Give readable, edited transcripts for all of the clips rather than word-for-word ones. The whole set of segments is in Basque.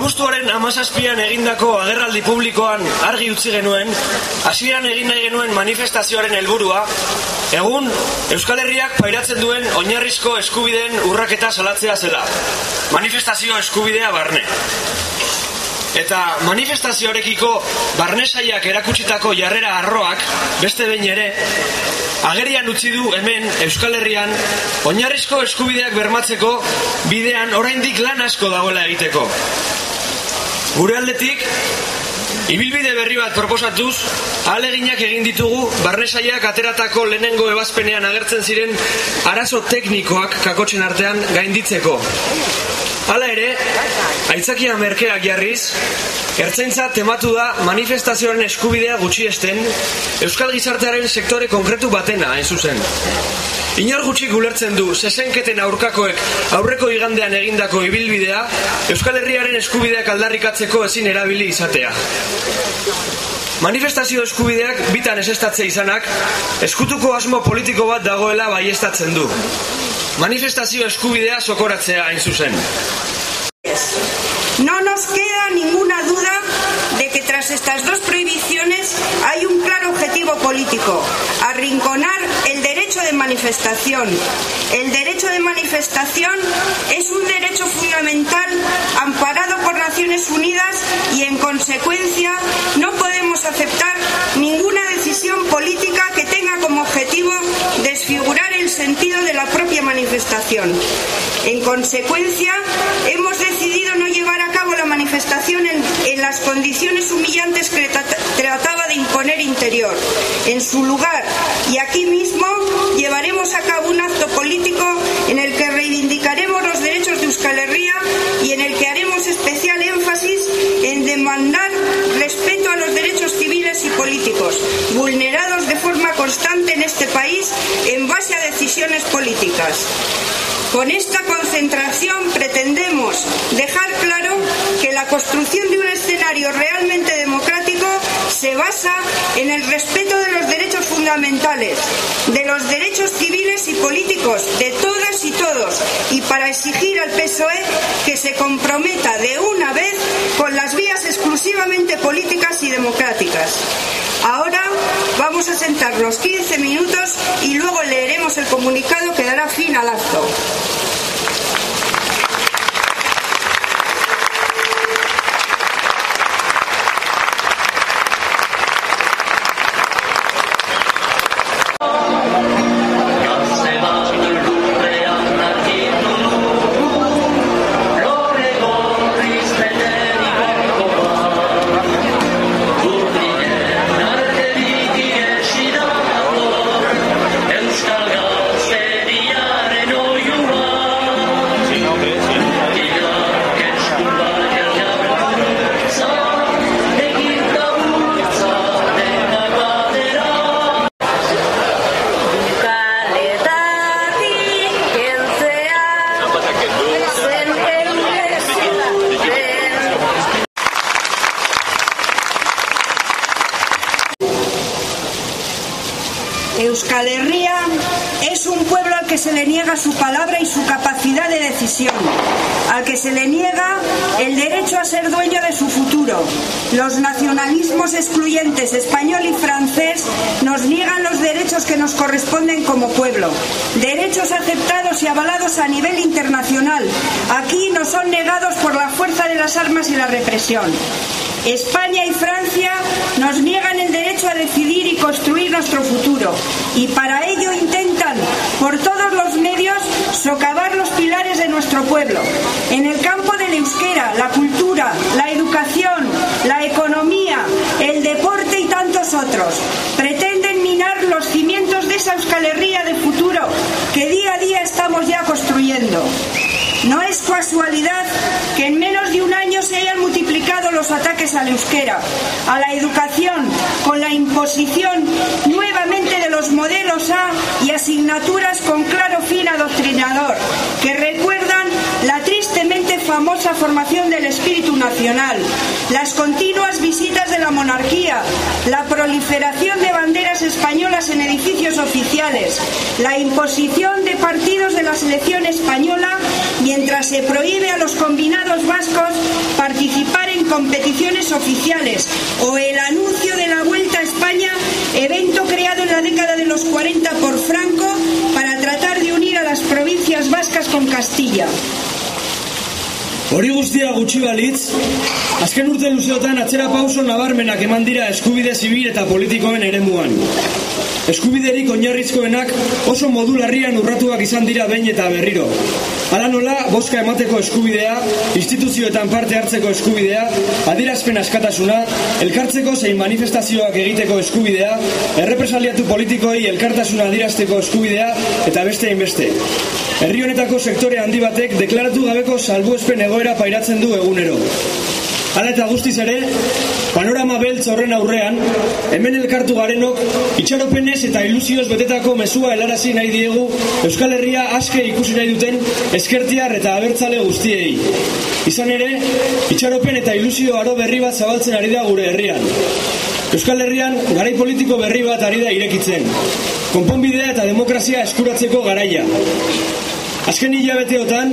Abuztuaren 17an egindako agerraldi publikoan argi utzi genuen, hasieran egin nahi genuen manifestazioaren helburua, egun Euskal Herriak pairatzen duen oinarrizko eskubideen urraketa salatzea zela. Manifestazio eskubidea barne. Eta manifestazioarekiko barne sailak erakutsitako jarrera arroak, beste behin ere, agerian utzi du hemen Euskal Herrian oinarrizko eskubideak bermatzeko bidean oraindik lan asko dagoela egiteko. Gure aldetik, ibilbide berri bat proposatuz, ahaleginak egin ditugu barne sailak ateratako lehenengo ebazpenean agertzen ziren arazo teknikoak kakotzen artean gainditzeko. Hala ere, aitzakia merkeak jarriz, Ertzaintza tematu da manifestazioaren eskubidea gutxiesten Euskal Gizartearen sektore konkretu batena, hain zuzen. Inor gutxik ulertzen du zezenketen aurkakoek aurreko igandean egindako ibilbidea Euskal Herriaren eskubideak aldarrikatzeko ezin erabili izatea. Manifestazio eskubideak bitan ezestatze izanak eskutuko asmo politiko bat dagoela baieztatzen du. Manifestazio eskubidea sokoratzea, hain zuzen. No nos queda ninguna duda de que tras estas dos prohibiciones hay un claro objetivo político: arrinconar el derecho de manifestación. El derecho de manifestación es un derecho fundamental amparado por Naciones Unidas y, en consecuencia, no podemos aceptar ninguna decisión política que tenga como objetivo desfigurar el sentido de la propia manifestación. En consecuencia, hemos decidido no llevar a cabo la manifestación en las condiciones humillantes que trataba de imponer Interior. En su lugar, y aquí mismo, llevaremos a cabo un acto político en el que reivindicaremos los derechos de Euskal Herria y en el que haremos especial énfasis en demandar respeto a los derechos civiles y políticos, vulnerados de forma constante en este país en base a decisiones políticas. Con esta concentración pretendemos dejar claro que la construcción de un escenario realmente democrático se basa en el respeto de los derechos fundamentales, de los derechos civiles y políticos de todas y todos, y para exigir al PSOE que se comprometa de una vez con las vías exclusivamente políticas y democráticas. Ahora vamos a sentarnos 15 minutos y luego leeremos el comunicado que dará fin al acto. Euskal Herria es un pueblo al que se le niega su palabra y su capacidad de decisión, al que se le niega el derecho a ser dueño de su futuro. Los nacionalismos excluyentes español y francés nos niegan los derechos que nos corresponden como pueblo, derechos aceptados y avalados a nivel internacional. Aquí nos son negados por la fuerza de las armas y la represión. España y Francia nos niegan el derecho a decidir y construir nuestro futuro, y para ello intentan por todos los medios socavar los pilares de nuestro pueblo. En el campo del euskera, la cultura, la educación, la economía, el deporte y tantos otros, pretenden minar los cimientos de esa Euskal Herria de futuro que día a día estamos ya construyendo. No es casualidad que en menos de un año se hayan multiplicado los ataques al euskera, a la educación, con la imposición nuevamente de los modelos A y asignaturas con claro fin adoctrinador, que recuerdan la tristemente famosa famosa formación del espíritu nacional, las continuas visitas de la monarquía, la proliferación de banderas españolas en edificios oficiales, la imposición de partidos de la selección española mientras se prohíbe a los combinados vascos participar en competiciones oficiales, o el anuncio de la Vuelta a España, evento creado en la década de los 40 por Franco para tratar de unir a las provincias vascas con Castilla. Hori guztia gutxi balitz, azken urte luzeotan atzera pauso nabarmenak eman dira eskubide zibil eta politikoen eremuan. Eskubiderik oinarrizkoenak oso modu larrian urratuak izan dira behin eta berriro. Hala nola, bozka emateko eskubidea, instituzioetan parte hartzeko eskubidea, adierazpen askatasuna, elkartzeko zein manifestazioak egiteko eskubidea, errepresaliatu politikoi elkartasuna adierazteko eskubidea eta beste hainbeste. Herri honetako sektore handi batek deklaratu gabeko salbuespen egoera pairatzen du egunero. Hala eta guztiz ere, panorama beltz horren aurrean, hemen elkartu garenok itxaropenez eta ilusioz betetako mezua helarazi nahi diegu Euskal Herria aske ikusi nahi duten ezkertiar eta abertzale guztiei. Izan ere, itxaropen eta ilusio aro berri bat zabaltzen ari da gure herrian. Euskal Herrian garai politiko berri bat ari da irekitzen. Konponbidea eta demokrazia eskuratzeko garaia. Azken hilabeteotan,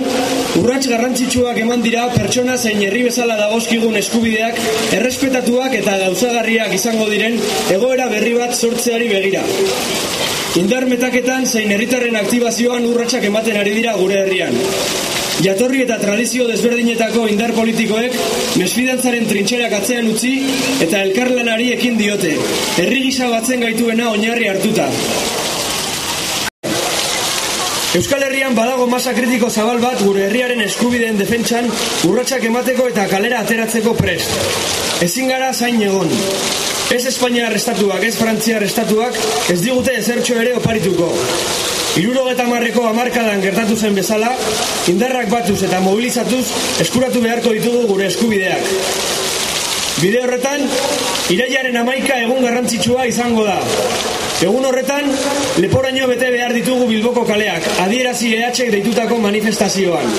urrats garrantzitsuak eman dira pertsona zein herri bezala dagozkigun eskubideak errespetatuak eta gauzagarriak izango diren egoera berri bat sortzeari begira. Indar metaketan zein herritarren aktibazioan urratsak ematen ari dira gure herrian. Jatorri eta tradizio desberdinetako indar politikoek mesfidantzaren trintxerak atzean utzi eta elkarlanari ekin diote, herri gisa batzen gaituena oinarri hartuta. Euskal Herrian badago masa kritiko zabal bat gure herriaren eskubideen defentsan urratsak emateko eta kalera ateratzeko prest. Ezin gara zain egon. Ez Espainiar estatuak, ez Frantziar estatuak ez digute ezertxo ere oparituko. 70ko hamarkadan gertatu zen bezala, indarrak batuz eta mobilizatuz eskuratu beharko ditugu gure eskubideak. Bide horretan, irailaren 11 egun garrantzitsua izango da. Egun horretan, leporaino bete behar ditugu Bilboko kaleak, adierazi EHek deitutako manifestazioan.